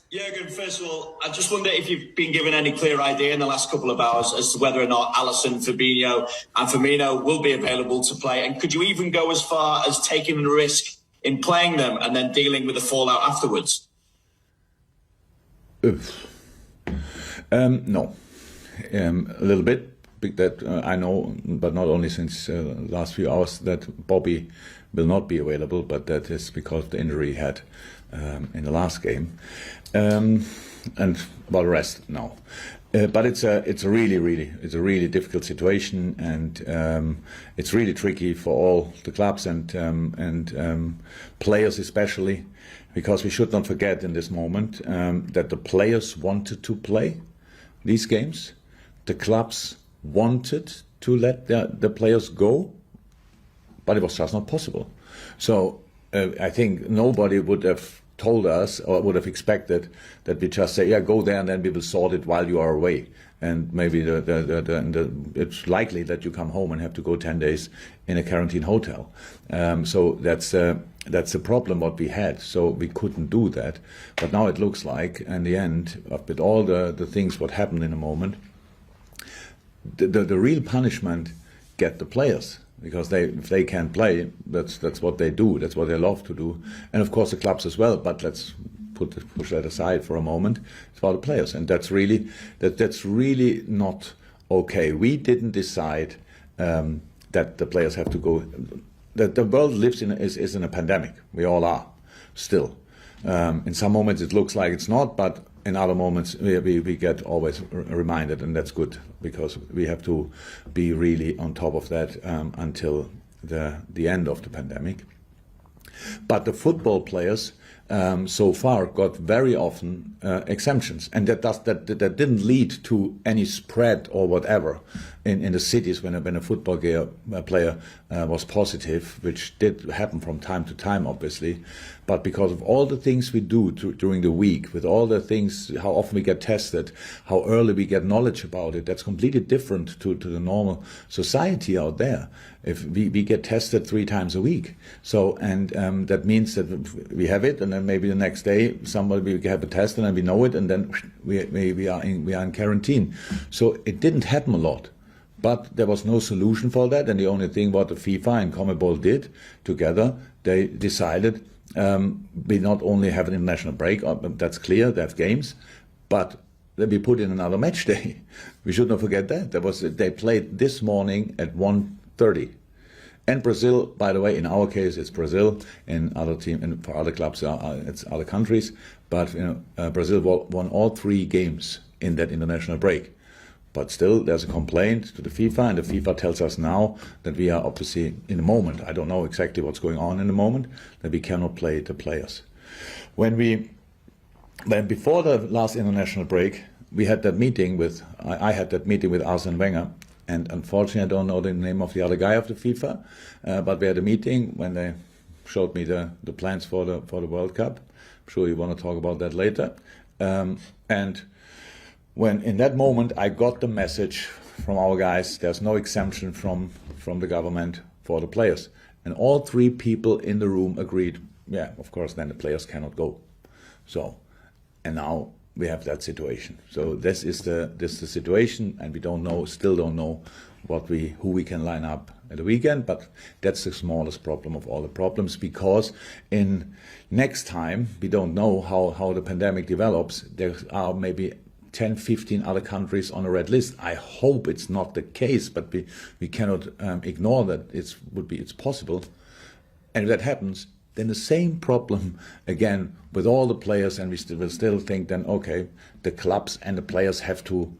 Jurgen, first of all, I just wonder if you've been given any clear idea in the last couple of hours as to whether or not Alisson, Fabinho and Firmino will be available to play. And could you even go as far as taking the risk in playing them and then dealing with the fallout afterwards? No, a little bit. That I know, but not only since the last few hours, that Bobby will not be available, but that is because of the injury he had in the last game, and about the rest, no. But it's a really difficult situation, and it's really tricky for all the clubs and players especially, because we should not forget in this moment that the players wanted to play these games, the clubs wanted to let the players go, but it was just not possible. So I think nobody would have told us or would have expected that we just say, yeah, go there and then we will sort it while you are away. And maybe it's likely that you come home and have to go 10 days in a quarantine hotel. So that's the problem what we had. So we couldn't do that. But now it looks like, in the end, with all the things what happened in a moment, the real punishment get the players, because if they can't play, that's what they do, that's what they love to do, and of course the clubs as well. But let's push that aside for a moment. It's about the players, and that's really not okay. We didn't decide that the players have to go. That the world lives is in a pandemic. We all are still. In some moments it looks like it's not, but in other moments we get always reminded, and that's good, because we have to be really on top of that until the end of the pandemic. But the football players so far got very often exemptions, and that didn't lead to any spread or whatever in the cities when a football player was positive, which did happen from time to time, obviously. But because of all the things we do during the week, with all the things, how often we get tested, how early we get knowledge about it, that's completely different to the normal society out there. If we get tested 3 times a week, so that means that we have it, and then maybe the next day we have a test, and then we know it, and then we are in quarantine. So it didn't happen a lot. But there was no solution for that, and the only thing what the FIFA and CONMEBOL did together, they decided we not only have an international break, that's clear, they have games, but we put in another match day. We should not forget that. They played this morning at 1:30. And Brazil, by the way, in our case it's Brazil, in other team and for other clubs it's other countries, but Brazil won all 3 games in that international break. But still, there's a complaint to the FIFA, and the FIFA tells us now that we are obviously, in the moment, I don't know exactly what's going on in the moment, that we cannot play the players. When before the last international break, we had that meeting I had that meeting with Arsene Wenger, and unfortunately I don't know the name of the other guy of the FIFA, but we had a meeting when they showed me the plans for the World Cup. I'm sure you want to talk about that later. And when in that moment I got the message from our guys, there's no exemption from the government for the players. And all 3 people in the room agreed, yeah, of course, then the players cannot go. So, and now we have that situation. So this is the situation, and we still don't know who we can line up at the weekend, but that's the smallest problem of all the problems, because in next time we don't know how the pandemic develops. There are maybe 10, 15 other countries on a red list. I hope it's not the case, but we cannot ignore that it's possible. And if that happens, then the same problem again with all the players, and we will still think then, okay, the clubs and the players have to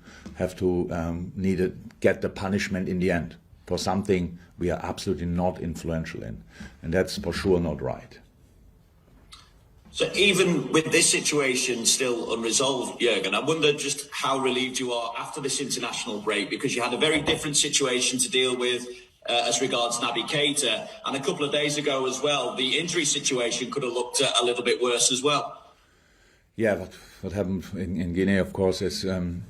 get the punishment in the end for something we are absolutely not influential in, and that's for sure not right. So even with this situation still unresolved, Jurgen, I wonder just how relieved you are after this international break, because you had a very different situation to deal with as regards Naby Keita, and a couple of days ago as well, the injury situation could have looked a little bit worse as well. Yeah, what happened in Guinea, of course, is so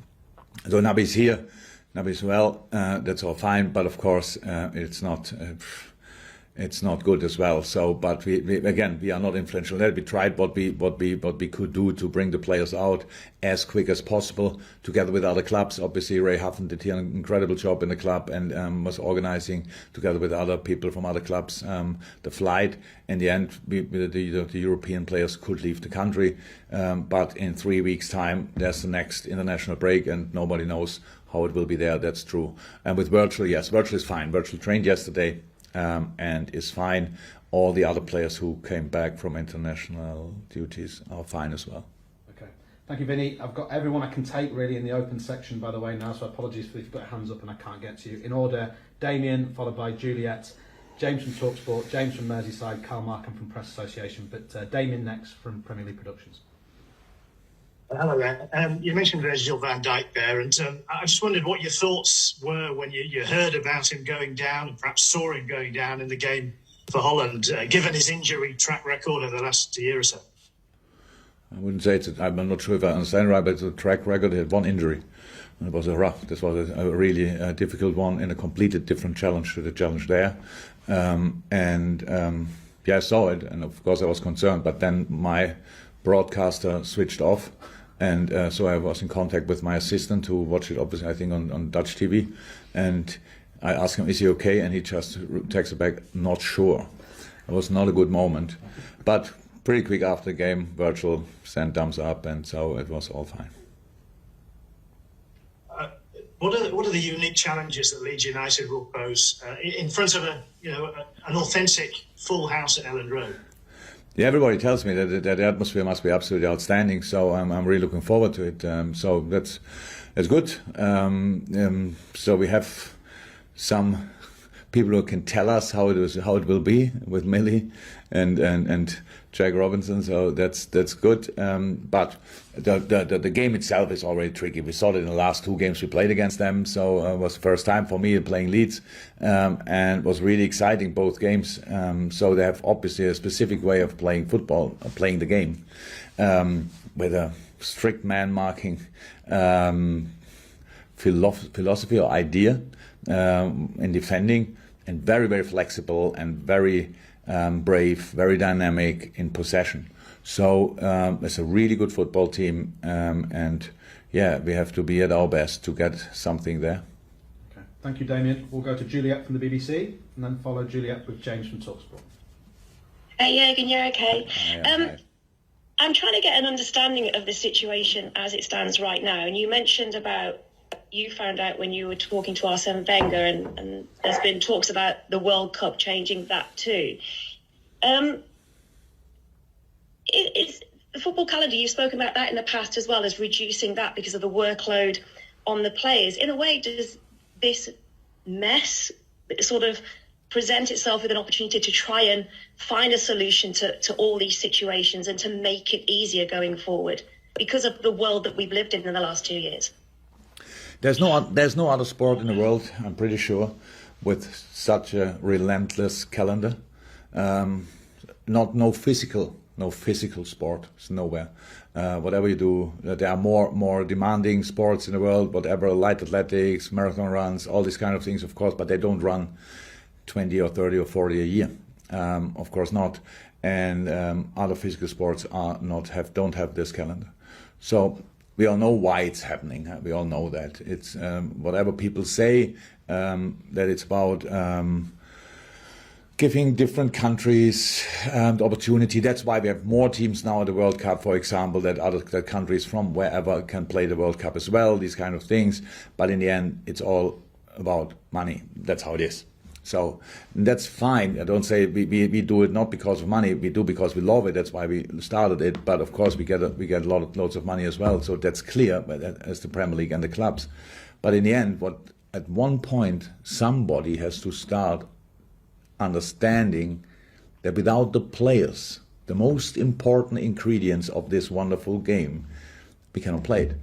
Naby's here, Naby's well, that's all fine, but of course it's not. it's not good as well. So, but we again, we are not influential there. We tried what we could do to bring the players out as quick as possible, together with other clubs. Obviously, Ray Huffin did here an incredible job in the club and was organizing together with other people from other clubs the flight. In the end, the European players could leave the country, but in 3 weeks' time, there's the next international break, and nobody knows how it will be there. That's true. And with virtual, yes, virtual is fine. Virtual trained yesterday. And is fine. All the other players who came back from international duties are fine as well. Okay, thank you, Vinny. I've got everyone I can take really in the open section, by the way, now, so apologies if you've got hands up and I can't get to you. In order, Damien, followed by Juliet, James from TalkSport, James from Merseyside, Carl Markham from Press Association, but Damien next from Premier League Productions. Hello there. You mentioned Virgil van Dijk there, and I just wondered what your thoughts were when you heard about him going down, and perhaps saw him going down in the game for Holland, given his injury track record over the last year or so. I wouldn't say I'm not sure if I understand right, but it's a track record. He had one injury. It was this was a really difficult one and a completely different challenge to the challenge there. Yeah, I saw it, and of course I was concerned, but then my broadcaster switched off. And so I was in contact with my assistant to watch it, obviously, I think, on Dutch TV. And I asked him, is he okay? And he just texted back, not sure. It was not a good moment. But pretty quick after the game, Virgil sent thumbs up, and so it was all fine. What are the unique challenges that Leeds United will pose in front of an authentic full house at Elland Road? Yeah, everybody tells me that the atmosphere must be absolutely outstanding. So I'm really looking forward to it. So that's good. So we have some people who can tell us how it will be with Millie and Jack Robinson. So that's good. But the game itself is already tricky. We saw it in the last 2 games we played against them. So it was the first time for me playing Leeds, and was really exciting, both games. So they have obviously a specific way of playing football, playing the game, with a strict man marking philosophy or idea in defending, and very, very flexible and very brave, very dynamic in possession. So it's a really good football team, and yeah, we have to be at our best to get something there. Okay, thank you, Damien. We'll go to Juliet from the BBC, and then follow Juliet with James from TalkSport. Hey Jürgen, you're okay. Hi. I'm trying to get an understanding of the situation as it stands right now, and you mentioned about you found out when you were talking to Arsene Wenger, and there's been talks about the World Cup changing that too. Is the football calendar, you've spoken about that in the past as well, as reducing that because of the workload on the players. In a way, does this mess sort of present itself with an opportunity to try and find a solution to all these situations and to make it easier going forward because of the world that we've lived in the last 2 years? There's no other sport in the world, I'm pretty sure, with such a relentless calendar. No physical sport. It's nowhere. Whatever you do, there are more demanding sports in the world. Whatever, light athletics, marathon runs, all these kind of things, of course. But they don't run 20 or 30 or 40 a year. Of course not. And other physical sports don't have this calendar. So we all know why it's happening. We all know that it's whatever people say, that it's about giving different countries the opportunity. That's why we have more teams now at the World Cup, for example, that other countries from wherever can play the World Cup as well, these kind of things. But in the end, it's all about money. That's how it is. So that's fine. I don't say we do it not because of money. We do because we love it. That's why we started it. But of course, we get loads of money as well. So that's clear, as the Premier League and the clubs. But in the end, at one point, somebody has to start understanding that without the players, the most important ingredients of this wonderful game, we cannot play it.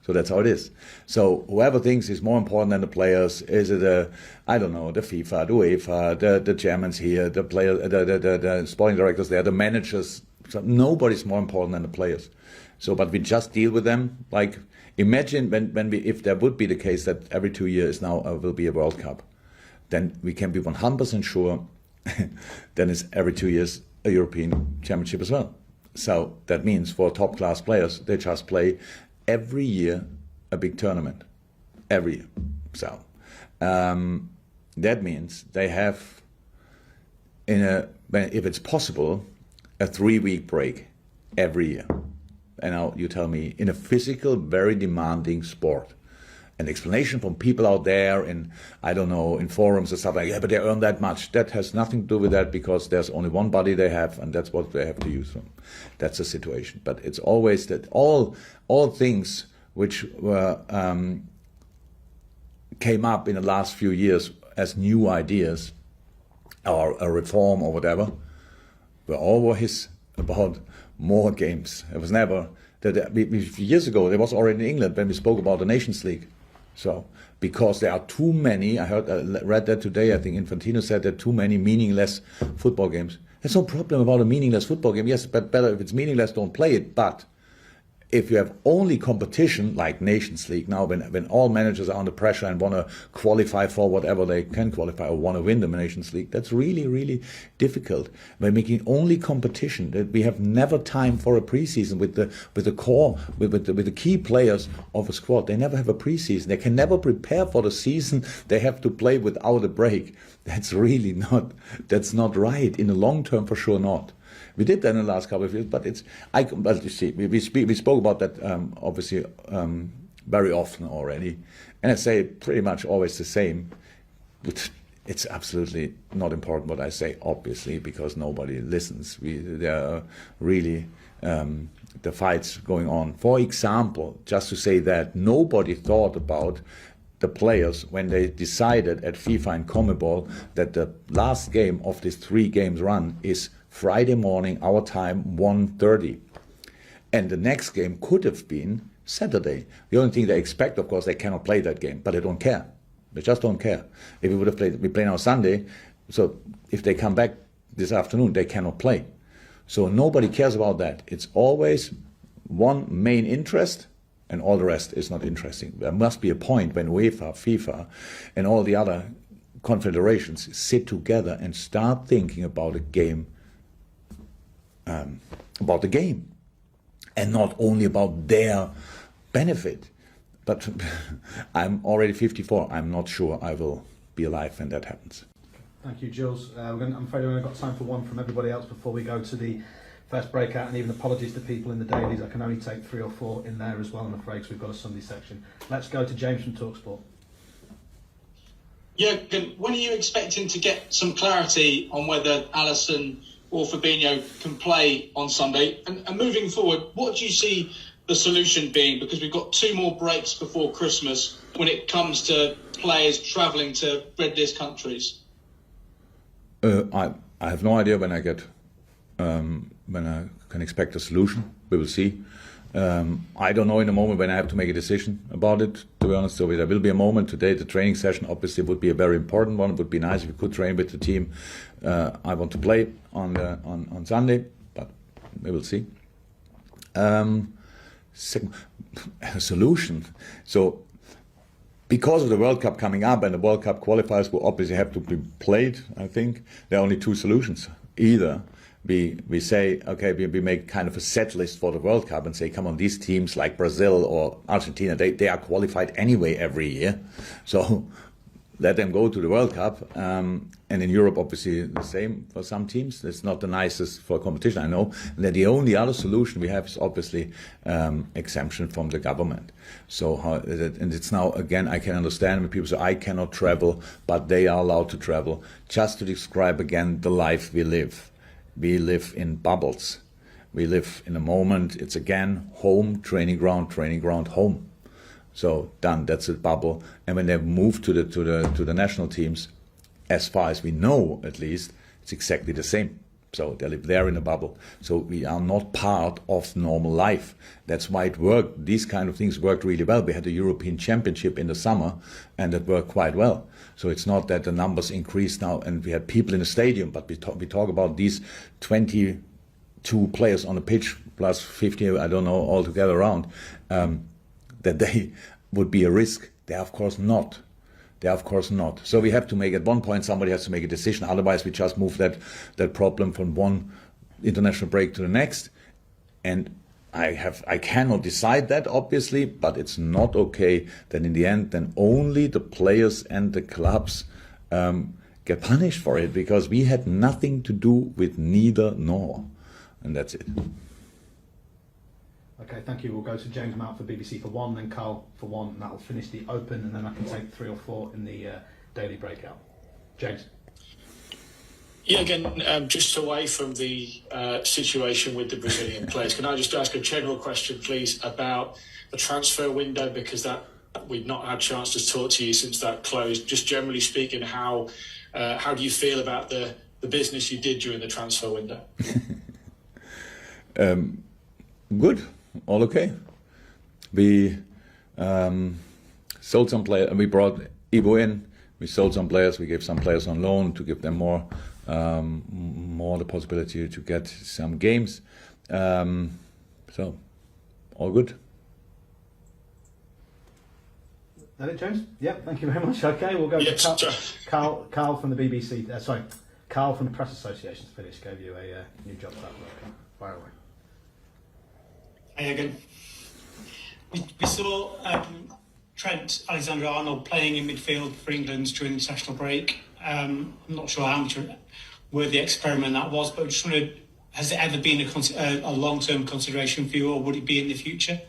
So that's how it is. So whoever thinks is more important than the players, is it the FIFA, the UEFA, the chairmans here, the players, the sporting directors there, the managers. So nobody's more important than the players. So, but we just deal with them. Like, imagine if there would be the case that every 2 years now will be a World Cup, then we can be 100% sure then it's every 2 years a European Championship as well. So that means for top class players, they just play every year a big tournament, every year. So that means they have, if it's possible, a 3-week break every year. And now you tell me, in a physical, very demanding sport, an explanation from people out there in, I don't know, in forums and stuff like, yeah, but they earn that much. That has nothing to do with that, because there's only one body they have, and that's what they have to use. That's the situation. But it's always that all things which were came up in the last few years as new ideas or a reform or whatever were always about more games. It was never that. Years ago, it was already in England when we spoke about the Nations League. So because there are too many, I read that today. I think Infantino said there are too many meaningless football games. There's no problem about a meaningless football game. Yes, but better if it's meaningless, don't play it. But if you have only competition like Nations League now, when all managers are under pressure and want to qualify for whatever they can qualify or want to win the Nations League, that's really, really difficult. By making only competition, that we have never time for a preseason with the core, with the key players of a squad. They never have a preseason. They can never prepare for the season. They have to play without a break. That's really that's not right in the long term, for sure not. We did that in the last couple of years, but well, you see, we spoke about that obviously very often already, and I say pretty much always the same. But it's absolutely not important what I say, obviously, because nobody listens. There are really the fights going on. For example, just to say that nobody thought about the players when they decided at FIFA and CONMEBOL that the last game of this 3 games run is Friday morning, our time, 1:30. And the next game could have been Saturday. The only thing they expect, of course, they cannot play that game, but they don't care. They just don't care. If we would have played, we play now Sunday, so if they come back this afternoon, they cannot play. So nobody cares about that. It's always one main interest, and all the rest is not interesting. There must be a point when UEFA, FIFA, and all the other confederations sit together and start thinking about a game, about the game, and not only about their benefit. But I'm already 54. I'm not sure I will be alive when that happens. Thank you, Jules. I'm afraid we've only got time for one from everybody else before we go to the first breakout, and even apologies to people in the dailies. I can only take 3 or 4 in there as well, I'm afraid, because we've got a Sunday section. Let's go to James from TalkSport. Jürgen, when are you expecting to get some clarity on whether Alisson or Fabinho can play on Sunday? And moving forward, what do you see the solution being? Because we've got 2 more breaks before Christmas when it comes to players travelling to red list countries. I have no idea when I can expect a solution. We will see. I don't know in a moment when I have to make a decision about it, to be honest. So there will be a moment today. The training session obviously would be a very important one. It would be nice if we could train with the team I want to play on Sunday, but we will see. Second, a solution. So because of the World Cup coming up and the World Cup qualifiers will obviously have to be played, I think there are only 2 solutions. Either we say, okay, we make kind of a set list for the World Cup and say, come on, these teams like Brazil or Argentina, they are qualified anyway every year. So let them go to the World Cup. And in Europe, obviously, the same for some teams. It's not the nicest for competition, I know. And then the only other solution we have is obviously exemption from the government. So, and it's now, again, I can understand when people say, I cannot travel, but they are allowed to travel. Just to describe again the life we live. We live in bubbles. We live in a moment. It's again home, training ground, home. So done. That's a bubble. And when they move to the national teams, as far as we know, at least, it's exactly the same. So they live there in a bubble. So we are not part of normal life. That's why it worked. These kind of things worked really well. We had the European Championship in the summer, and it worked quite well. So it's not that the numbers increased now, and we had people in the stadium. But we talk about these 22 players on the pitch plus 50, I don't know, all together around. That they would be a risk. They are, of course, not. They are of course not. So we have to make, at one point somebody has to make a decision, otherwise we just move that problem from one international break to the next. And I cannot decide that, obviously, but it's not okay that in the end then only the players and the clubs get punished for it, because we had nothing to do with neither nor. And that's it. Okay, thank you. We'll go to James Mount for BBC for one, then Carl for one, and that'll finish the Open, and then I can take 3 or 4 in the daily breakout. James. Yeah, again, just away from the situation with the Brazilian players, can I just ask a general question, please, about the transfer window, because that we've not had a chance to talk to you since that closed. Just generally speaking, how do you feel about the business you did during the transfer window? Good, all okay. We sold some players, we brought Ivo in, we sold some players, we gave some players on loan to give them more the possibility to get some games. So, all good. That it, James? Yeah, thank you very much. Okay, we'll go to Carl from the BBC. Carl from the Press Association to finish. Gave you a new job for that work. Fire away. Hi again. We saw Trent Alexander-Arnold playing in midfield for England during the international break. I'm not sure how much worthy experiment that was, but I just wondered, has it ever been a long-term consideration for you, or would it be in the future?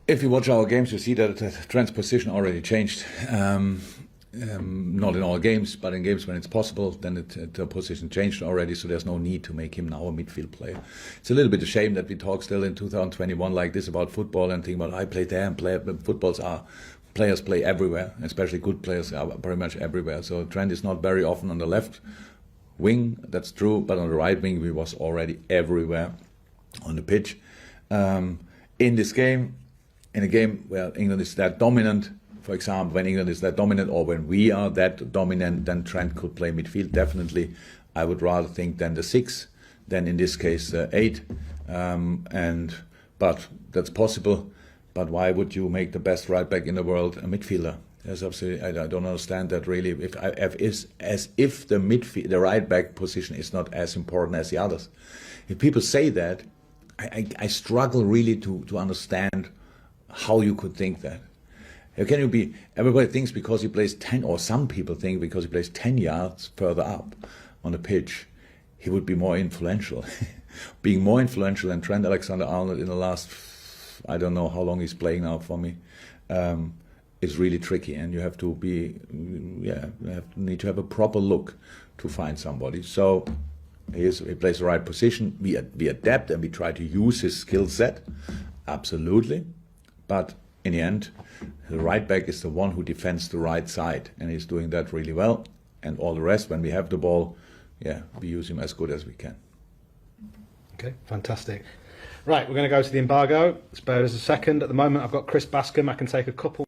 If you watch our games, you see that Trent's position already changed. Not in all games, but in games when it's possible, then the position changed already, so there's no need to make him now a midfield player. It's a little bit a shame that we talk still in 2021 like this about football and think about I play there and play, but players play everywhere, especially good players are very much everywhere. So Trent is not very often on the left wing, that's true, but on the right wing he was already everywhere on the pitch. In this game, in a game where England is that dominant, for example, when England is that dominant or when we are that dominant, then Trent could play midfield, definitely. I would rather think than the 6, than in this case 8. But that's possible. But why would you make the best right back in the world a midfielder? That's absolutely, I don't understand that really. As if the right back position is not as important as the others. If people say that, I struggle really to understand how you could think that. How can you be? Everybody thinks because he plays 10, or some people think because he plays 10 yards further up on the pitch, he would be more influential. Being more influential than Trent Alexander-Arnold in the last, I don't know how long he's playing now for me, is really tricky, and you have to be, need to have a proper look to find somebody. So he plays the right position. We adapt and we try to use his skill set, absolutely. But in the end, the right back is the one who defends the right side, and he's doing that really well. And all the rest, when we have the ball, we use him as good as we can. Okay, fantastic. Right, we're going to go to the embargo. Spare us a second. At the moment, I've got Chris Bascombe. I can take a couple